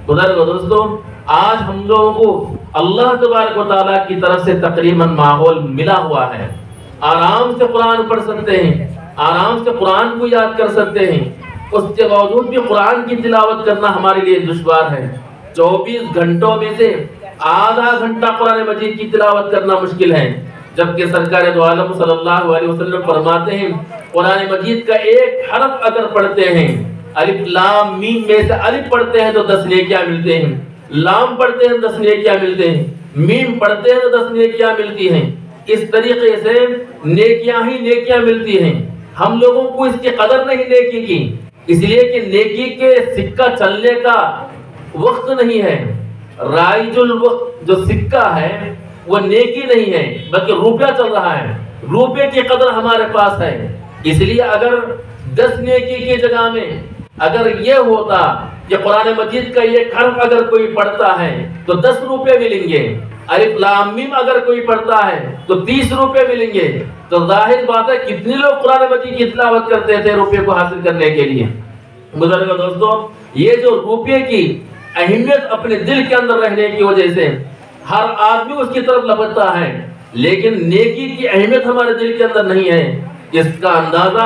بزرگوں دوستوں، آج ہم لوگوں کو اللہ تبارک و تعالیٰ کی طرف سے تقریباً ماحول ملا ہوا ہے، آرام سے قرآن پڑھ سکتے ہیں، آرام سے قرآن کو یاد کر سکتے ہیں، اس کے باوجود بھی قرآن کی تلاوت کرنا ہمارے لیے دشوار ہے۔ 24 گھنٹوں میں سے آدھا گھنٹہ قرآن مجید کی تلاوت کرنا مشکل ہے، جبکہ سرکار دو عالم صلی اللہ علیہ وسلم فرماتے ہیں قرآن مجید کا ایک حرف اگر پڑھتے ہیں، الف لام میم میں سے الف پڑھتے ہیں تو 10 نیکیاں ملتے ہیں، لام پڑھتے ہیں 10 نیکیاں ملتے ہیں، میم پڑھتے ہیں تو 10 نیکیاں ملتی ہیں۔ اس طریقے سے نیکیاں ہی نیکیاں ملتی ہیں۔ ہم لوگوں کو اس کی قدر نہیں نیکی کی، اس لیے کہ نیکی کے سکہ چلنے کا وقت نہیں ہے۔ رائج الوقت جو سکہ ہے وہ نیکی نہیں ہے بلکہ روپیہ چل رہا ہے، روپے کی قدر ہمارے پاس ہے۔ اس لیے اگر 10 نیکی کی جگہ میں اگر یہ ہوتا کہ قرآن مجید کا یہ حرف اگر کوئی پڑھتا ہے تو 10 روپے ملیں گے، الف لام میم اگر کوئی پڑھتا ہے تو 30 روپے ملیں گے، تو ظاہر بات ہے کتنے لوگ قرآن مجید کی تلاوت کرتے تھے روپے کو حاصل کرنے کے لیے۔ بزرگوں دوستوں، یہ جو روپے کی اہمیت اپنے دل کے اندر رہنے کی وجہ سے ہر آدمی اس کی طرف لپکتا ہے، لیکن نیکی کی اہمیت ہمارے دل کے اندر نہیں ہے۔ اس کا اندازہ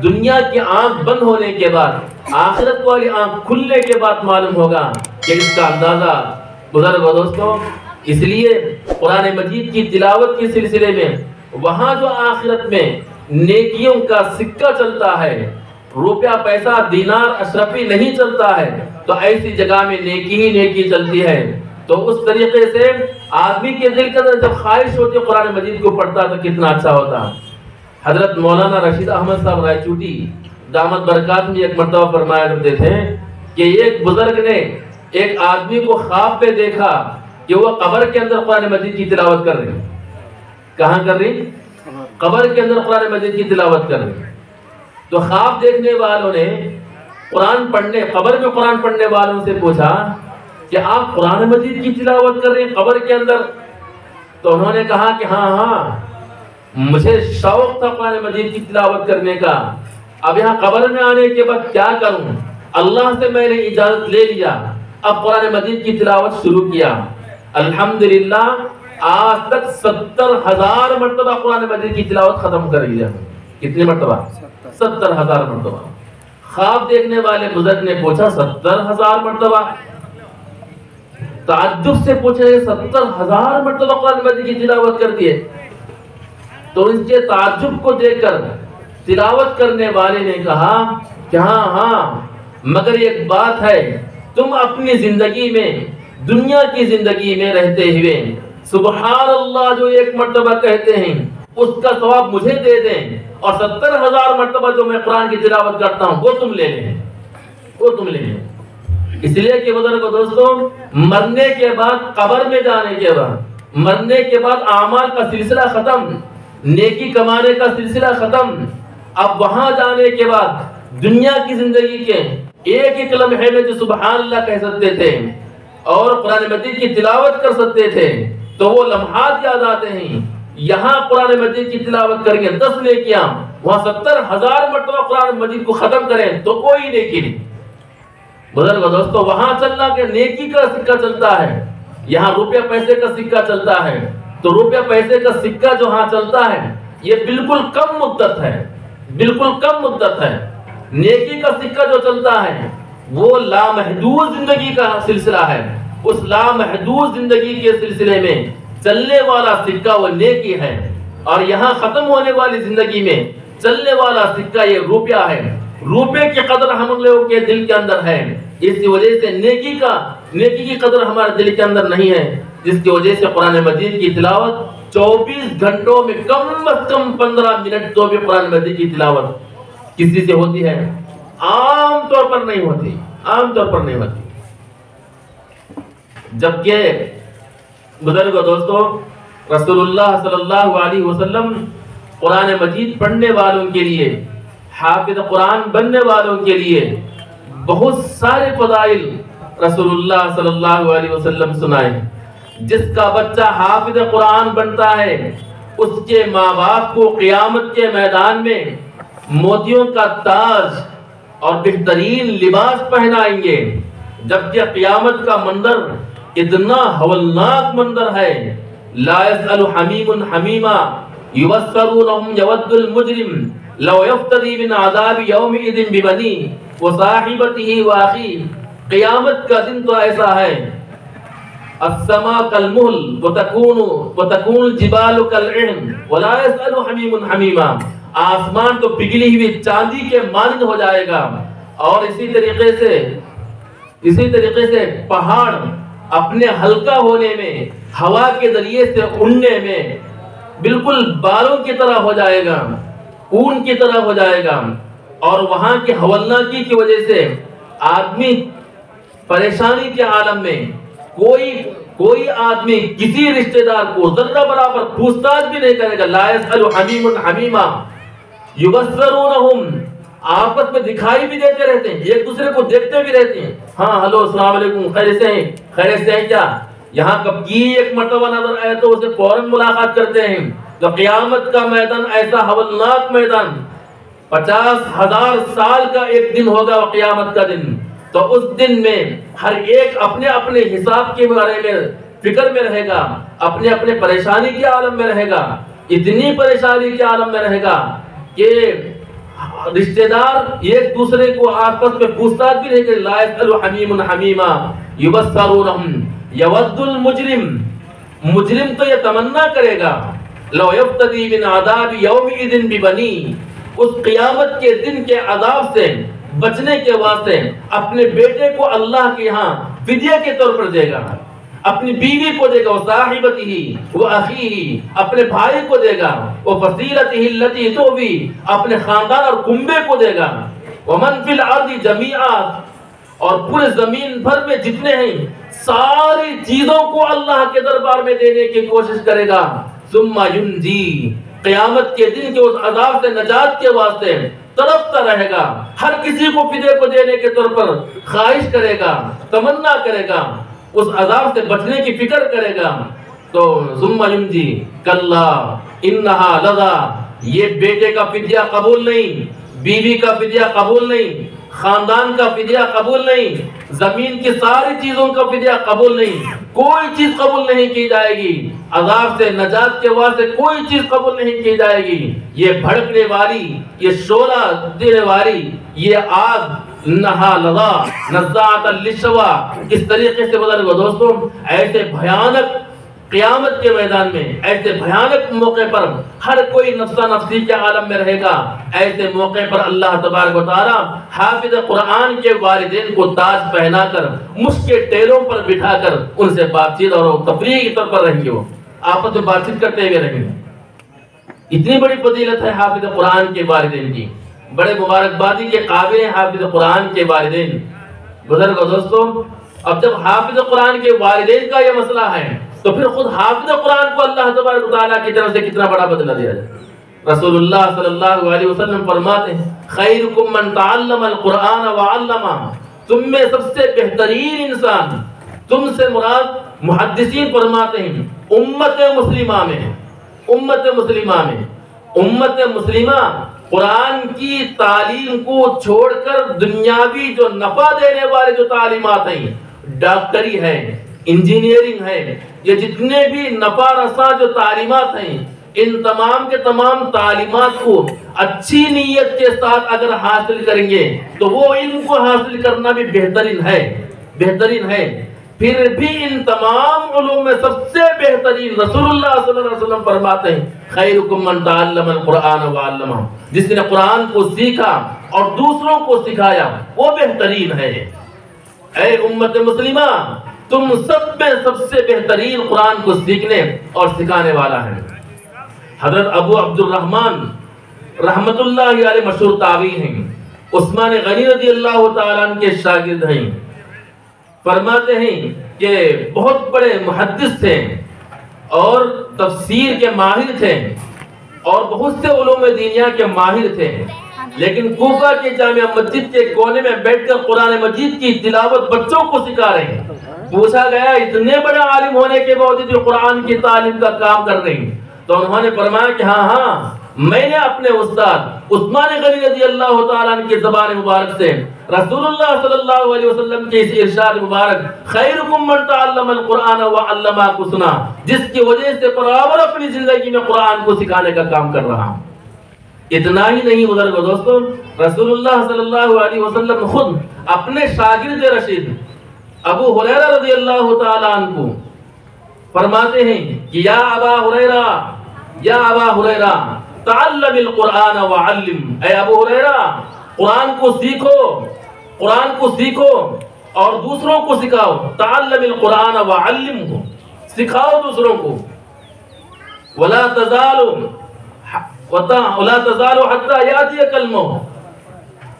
دنیا کی آنکھ بند ہونے کے بعد، آخرت والی آنکھ کھلنے کے بعد معلوم ہوگا کہ اس کا اندازہ۔ بزرگوں دوستوں، اس لیے قرآن مجید کی تلاوت کے سلسلے میں وہاں جو آخرت میں نیکیوں کا سکہ چلتا ہے، روپیہ پیسہ دینار اشرفی نہیں چلتا ہے، تو ایسی جگہ میں نیکی ہی نیکی چلتی ہے۔ تو اس طریقے سے آدمی کے دل کے اندر جب خواہش ہوتی قرآن مجید کو پڑھتا تو کتنا اچھا ہوتا۔ حضرت مولانا رشید احمد صاحب رائے چوٹی دامت برکات میں ایک مرتبہ فرمایا کرتے تھے کہ ایک بزرگ نے ایک آدمی کو خواب پہ دیکھا کہ وہ قبر کے اندر قرآن مجید کی تلاوت کر رہے ہیں۔ کہاں کر رہی؟ قبر کے اندر قرآن مجید کی تلاوت کر رہے ہیں۔ تو خواب دیکھنے والوں نے قبر میں قرآن پڑھنے والوں سے پوچھا کہ آپ قرآن مجید کی تلاوت کر رہے ہیں قبر کے اندر؟ تو انہوں نے کہا کہ ہاں مجھے شوق تھا قرآن مجید کی تلاوت کرنے کا، اب یہاں قبر میں آنے کے بعد کیا کروں، اللہ سے میں نے اجازت لے لیا، اب قرآن مجید کی تلاوت شروع کیا۔ الحمدللہ آج تک 70,000 مرتبہ قرآن مجید کی تلاوت ختم کر لیا۔ کتنی مرتبہ؟ 70,000 مرتبہ۔ خواب دیکھنے والے بزرگ نے پوچھا 70,000 مرتبہ؟ تعجب سے پوچھے 70,000 مرتبہ قرآن مجید کی تلاوت کر دیے؟ تو اس کے تعجب کو دیکھ کر تلاوت کرنے والے نے کہا کہ ہاں مگر ایک بات ہے، تم اپنی زندگی میں دنیا کی زندگی میں رہتے ہوئے سبحان اللہ جو ایک مرتبہ کہتے ہیں اس کا ثواب مجھے دے دیں، اور 70,000 مرتبہ جو میں قرآن کی تلاوت کرتا ہوں وہ تم لے لیں۔ اس لیے کہ بزرگوں دوستوں، مرنے کے بعد قبر میں جانے کے بعد، مرنے کے بعد اعمال کا سلسلہ ختم، نیکی کمانے کا سلسلہ ختم۔ اب وہاں جانے کے بعد دنیا کی زندگی کے ایک لمحے میں جو سبحان اللہ کہہ سکتے تھے اور قرآن مجید کی تلاوت کر سکتے تھے تو وہ لمحات یاد آتے ہیں۔ یہاں قرآن مجید کی تلاوت کریں گے 10 نیکیاں، وہاں 70,000 مرتبہ قرآن مجید کو ختم کریں تو کوئی نیکی نہیں۔ بزرگوں دوستوں، وہاں چلنا کہ نیکی کا سکہ چلتا ہے، یہاں روپیہ پیسے کا سکہ چلتا ہے، تو روپیہ پیسے کا سکہ جو ہاں چلتا ہے یہ بالکل کم مدت ہے، بالکل کم مدت ہے۔ نیکی کا سکہ جو چلتا ہے وہ لامحدود زندگی کا سلسلہ ہے۔ اس لامحدود زندگی کے سلسلے میں چلنے والا سکہ وہ نیکی ہے، اور یہاں ختم ہونے والی زندگی میں چلنے والا سکہ یہ روپیہ ہے۔ روپے کی قدر ہم لوگوں کے دل کے اندر ہے، اس کی وجہ سے نیکی کی قدر ہمارے دل کے اندر نہیں ہے، جس کی وجہ سے قرآن مجید کی تلاوت 24 گھنٹوں میں کم از کم 15 منٹ تو بھی قرآن مجید کی تلاوت کسی سے ہوتی ہے؟ عام طور پر نہیں ہوتی، عام طور پر نہیں ہوتی۔ جبکہ بزرگوں دوستوں، رسول اللہ صلی اللہ علیہ وسلم قرآن مجید پڑھنے والوں کے لیے، حافظ قرآن بننے والوں کے لیے بہت سارے فضائل رسول اللہ صلی اللہ علیہ وسلم سنائے۔ جس کا بچہ حافظ قرآن بنتا ہے اس کے ماں باپ کو قیامت کے میدان میں موتیوں کا تاج اور بہترین لباس پہنائیں گے، جبکہ قیامت کا منظر اتنا ہولناک منظر ہے. لا يسأل حمیم حمیما یبصرونہم یود المجرم لو یفتدی من عذاب یومئذ ببنیہ وصاحبتہ واخیہ. قیامت کا دن تو ایسا ہے السماء کالمہل وتکون الجبال کالعہن ولا يسأل حمیم حمیما. آسمان تو پگھلی ہوئی چاندی کے مانند ہو جائے گا، اور اسی طریقے سے پہاڑ اپنے ہلکا ہونے میں، ہوا کے ذریعے سے اڑنے میں بالکل بالوں کی طرح ہو جائے گا، اون کی طرح ہو جائے گا. اور وہاں کی ہولناکی کی وجہ سے آدمی پریشانی کے عالم میں کوئی آدمی کسی رشتہ دار کو ذرہ برابر پوچھ تاچھ بھی نہیں کرے گا. لا يسأل حمیم حمیما یبصرونہم. آپس میں دکھائی بھی دیتے رہتے ہیں، ایک دوسرے کو دیکھتے بھی رہتے ہیں. ہاں ہلو السلام علیکم، خیریت سے ہیں کیا؟ یہاں کب کی ایک مرتبہ نظر آئے تو اسے فوراً ملاقات کرتے ہیں. تو قیامت کا میدان ایسا ہولناک میدان، 50,000 سال کا ایک دن ہوگا قیامت کا دن. تو اس دن میں ہر ایک اپنے اپنے حساب کے بارے میں فکر میں رہے گا، اپنے اپنے پریشانی کے عالم میں رہے گا. اتنی پریشانی کے عالم میں رہے گا کہ رشتہ دار ایک دوسرے کو آپس میں پوچھ تاچھ بھی نہیں کرے. لا يسأل حمیم حمیما یبصرونہم یود المجرم. مجرم تو یہ تمنا کرے گا لو یفتدی من عذاب یومئذ ببنیہ. اس قیامت کے دن کے عذاب سے بچنے کے واسطے اپنے بیٹے کو اللہ کے یہاں فدیہ کے طور پر دے گا، اپنی بیوی کو دے گا، وصاحبتہ واخیہ اپنے بھائی کو دے گا، وفصیلتہ التی تؤوی اپنے خاندان اور کنبے کو دے گا، ومن فی الارض جمیعا اور پورے زمین بھر میں جتنے ہیں ساری چیزوں کو اللہ کے دربار میں دینے کی کوشش کرے گا. ثم ینجی. قیامت کے دن کے اس عذاب سے نجات کے واسطے تڑپتا رہے گا، ہر کسی کو فدیے کو دینے کے طور پر خواہش کرے گا، تمنا کرے گا، اس عذاب سے بچنے کی فکر کرے گا. تو ثم ینجی کلا انہا لظا. یہ بیٹے کا فدیہ قبول نہیں، بیوی کا فدیہ قبول نہیں، خاندان کا فدیہ قبول نہیں، زمین کی ساری چیزوں کا فدیہ قبول نہیں، کوئی چیز قبول نہیں کی جائے گی. عذاب سے نجات کے واسطے کوئی چیز قبول نہیں کی جائے گی. یہ بھڑکنے والی، یہ شعلہ دینے والی، یہ آگ انہا لظا نزاعۃ للشویٰ اس طریقے سے بدل گا. دوستوں ایسے بھیانک قیامت کے میدان میں، ایسے بھیانک موقع پر ہر کوئی نفسا نفسی کے عالم میں رہے گا. ایسے موقع پر اللہ تبارک و تعالی حافظ قرآن کے والدین کو تاج پہنا کر مشک کے ٹیلوں پر بٹھا کر ان سے بات چیت اور تفریح کے طور پر رہیں گے، وہ آپس میں بات چیت کرتے ہوئے رہیں گے. اتنی بڑی فضیلت ہے حافظ قرآن کے والدین کی، بڑے مبارکبادی کے قابل ہیں حافظ قرآن کے والدین. بزرگ دوستوں، اب جب حافظ قرآن کے والدین کا یہ مسئلہ ہے تو پھر خود حافظ قرآن کو اللہ تبارک و تعالیٰ کی طرف سے کتنا بڑا بدلہ دیا جائے. رسول اللہ صلی اللہ علیہ وسلم فرماتے ہیں خیرکم من تعلم القرآن وعلمہ. تم میں سب سے بہترین انسان، تم سے مراد محدثین فرماتے ہیں امت مسلمہ میں قرآن کی تعلیم کو چھوڑ کر دنیاوی جو نفع دینے والے جو تعلیمات ہیں، ڈاکٹری ہے، انجینئرنگ ہے، یہ جتنے بھی نفع رساں جو تعلیمات ہیں، ان تمام کے تمام تعلیمات کو اچھی نیت کے ساتھ اگر حاصل کریں گے تو وہ علم کو حاصل کرنا بھی بہترین ہے. پھر بھی ان تمام علوم میں سب سے بہترین رسول اللہ صلی اللہ علیہ وسلم فرماتے ہیں خیرکم من تعلم القرآن وعلمہ. جس نے قرآن کو سیکھا اور دوسروں کو سکھایا وہ بہترین ہے. اے امت مسلمہ، تم سب میں سب سے بہترین قرآن کو سیکھنے اور سکھانے والا ہے. حضرت ابو عبد الرحمن رحمت اللہ علیہ مشہور تابعی ہیں، عثمان غنی رضی اللہ تعالیٰ عنہ کے شاگرد ہیں. فرماتے ہیں کہ بہت بڑے محدث تھے اور تفسیر کے ماہر تھے اور بہت سے علوم دینیا کے ماہر تھے، لیکن کوفہ کے جامع مسجد کے کونے میں بیٹھ کر قرآن مجید کی تلاوت بچوں کو سکھا رہے ہیں. پوچھا گیا اتنے بڑے عالم ہونے کے باوجود جو قرآن کی تعلیم کا کام کر رہے ہیں، تو انہوں نے فرمایا کہ ہاں میں نے اپنے استاد عثمان غنی رضی اللہ تعالیٰ عنہ کی زبان مبارک سے رسول اللہ صلی اللہ علیہ وسلم کے اس ارشاد مبارک خیرکم من تعلم القرآن وعلمہ کو سنا، جس کی وجہ سے برابر اپنی زندگی میں قرآن کو سکھانے کا کام کر رہا ہوں۔ اتنا ہی نہیں بزرگو دوستو، رسول اللہ صلی اللہ علیہ وسلم خود اپنے شاگرد رشید ابو ہریرہ رضی اللہ تعالیٰ عنہ کو فرماتے ہیں کہ یا ابا ہریرہ تعلم القرآن وعلم، اے ابو ہریرہ قرآن کو سیکھو اور دوسروں کو سکھاؤ۔ تعلم القرآن وعلمہ، سکھاؤ دوسروں کو۔ ولا تزال حتی یاتیک الموت،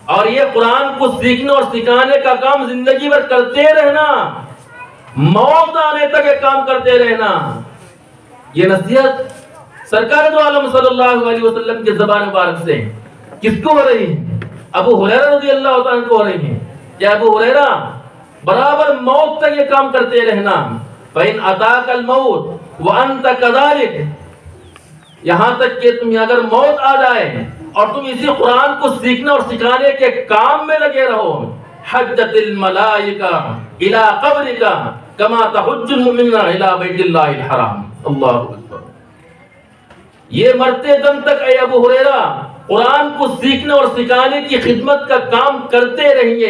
اور یہ قرآن کو سیکھنے اور سکھانے کا کام زندگی بھر کرتے رہنا، موت آنے تک یہ کام کرتے رہنا۔ یہ نصیحت سرکار دو عالم صلی اللہ علیہ وسلم کے زبان مبارک سے کس کو ہو رہی ہے؟ ابو ہریرہ رضی اللہ تعالیٰ کو ہو رہی ہے کہ ابو ہریرہ برابر موت تک یہ کام کرتے رہنا۔ فَإِنْ أَتَاكَ الْمَوْتُ وَأَنْتَ كَذَلِكَ، یہاں تک کہ تمہیں اگر موت آ جائے اور تم اسی قرآن کو سیکھنے اور سکھانے کے کام میں لگے رہو، حجت الملائکہ الی قبرک کما تحج المؤمنون الی بیت اللہ الحرام۔ اللہ اکبر۔ یہ مرتے دم تک اے ابو ہریرہ قرآن کو سیکھنے اور سکھانے کی خدمت کا کام کرتے رہیں گے،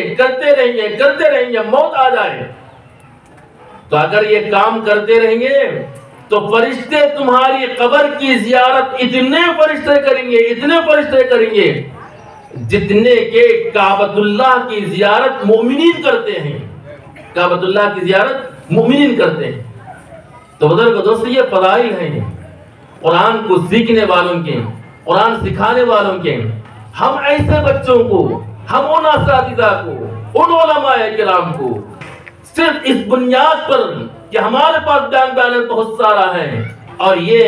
موت آ جائے تو اگر یہ کام کرتے رہیں گے تو فرشتے تمہاری قبر کی زیارت اتنے فرشتے کریں گے جتنے کہ کعبۃ اللہ کی زیارت مومنین کرتے ہیں، کعبۃ اللہ کی زیارت مومنین کرتے ہیں۔ تو بزرگ دوستو، یہ فضائل ہیں قرآن کو سیکھنے والوں کے، قرآن سکھانے والوں کے۔ ہم ایسے بچوں کو، ہم ان اساتذہ کو، ان علماء کرام کو صرف اس بنیاد پر کہ ہمارے پاس بیان بہت سارا ہے اور یہ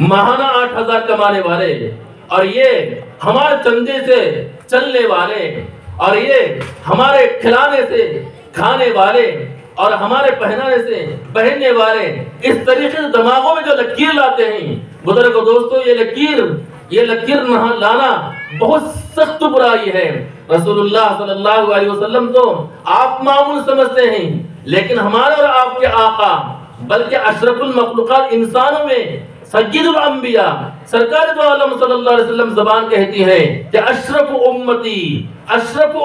ماہانہ 8,000 کمانے والے اور یہ ہمارے چندے سے چلنے والے اور یہ ہمارے کھلانے سے کھانے والے اور ہمارے پہنانے سے پہننے والے، اس طریقے سے دماغوں میں جو لکیر لاتے ہیں بزرگو دوستو، یہ لکیر لانا بہت سخت برائی ہے۔ رسول اللہ صلی اللہ علیہ وسلم تو آپ معمول سمجھتے ہیں، لیکن ہمارے اور آپ کے آقا بلکہ اشرف المخلوقات انسانوں میں سید الانبیاء سرکار دو عالم صلی اللہ علیہ وسلم زبان کہتی ہے کہ اشرف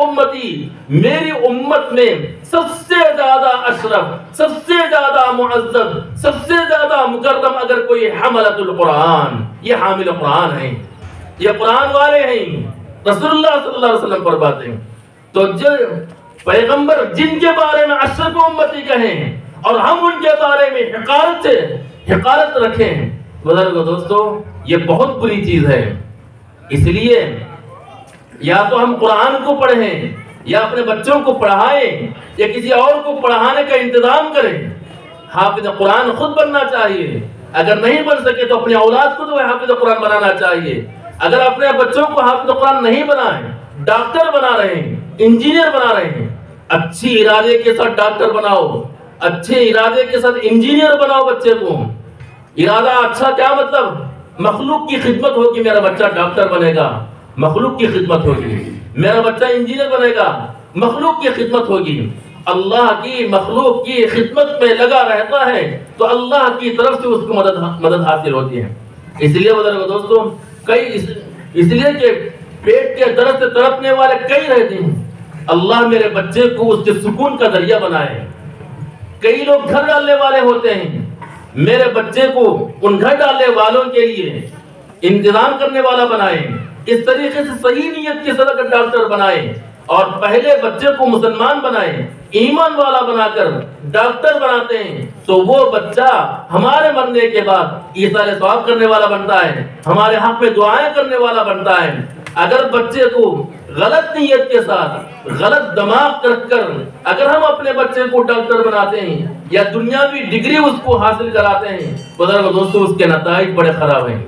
امتی، میری امت میں سب سے زیادہ اشرف، سب سے زیادہ معزز، سب سے زیادہ مکرم اگر کوئی حملۃ القرآن، یہ حامل قرآن ہیں، یہ قرآن والے ہیں، رسول اللہ صلی اللہ علیہ وسلم فرماتے ہیں۔ تو جو پیغمبر جن کے بارے میں اشرف امتی کہیں اور ہم ان کے بارے میں حقارت رکھیں، بزرگو دوستو یہ بہت بری چیز ہے۔ اس لیے یا تو ہم قرآن کو پڑھیں یا اپنے بچوں کو پڑھائیں یا کسی اور کو پڑھانے کا انتظام کریں۔ حافظ قرآن خود بننا چاہیے، اگر نہیں بن سکے تو اپنی اولاد کو تو حافظ قرآن بنانا چاہیے۔ اگر اپنے بچوں کو حافظ قرآن نہیں بنائیں، ڈاکٹر بنا رہے ہیں، انجینئر بنا رہے ہیں، اچھی ارادے کے ساتھ ڈاکٹر بناؤ، اچھے ارادے کے ساتھ انجینئر بناؤ بچے کو۔ ارادہ اچھا کیا مطلب؟ مخلوق کی خدمت ہوگی، میرا بچہ ڈاکٹر بنے گا، مخلوق کی خدمت ہوگی، میرا بچہ انجینئر بنے گا، مخلوق کی خدمت ہوگی۔ اللہ کی مخلوق کی خدمت میں لگا رہتا ہے تو اللہ کی طرف سے اس کو مدد حاصل ہوتی ہے۔ اس لیے بزرگو دوستو، اس لیے کہ پیٹ کے درد سے تڑپنے والے کئی رہتے ہیں، اللہ میرے بچے کو اس کے سکون کا ذریعہ بنائے۔ کئی لوگ گھر ڈالنے والے ہوتے ہیں، میرے بچے کو ان گھر ڈالنے والوں کے لیے انتظام کرنے والا بنائے، اس طریقے سے صحیح نیت کے ساتھ ڈاکٹر بنائے اور پہلے بچے کو مسلمان بنائے، ایمان والا بنا کر ڈاکٹر بناتے ہیں تو وہ بچہ ہمارے مرنے کے بعد ایثار ثواب کرنے والا بنتا ہے، ہمارے حق میں دعائیں کرنے والا بنتا ہے۔ اگر بچے کو غلط نیت کے ساتھ، غلط دماغ رکھ کر اگر ہم اپنے بچے کو ڈاکٹر بناتے ہیں یا دنیاوی ڈگری اس کو حاصل کراتے ہیں، بزرگو دوستو اس کے نتائج بڑے خراب ہیں۔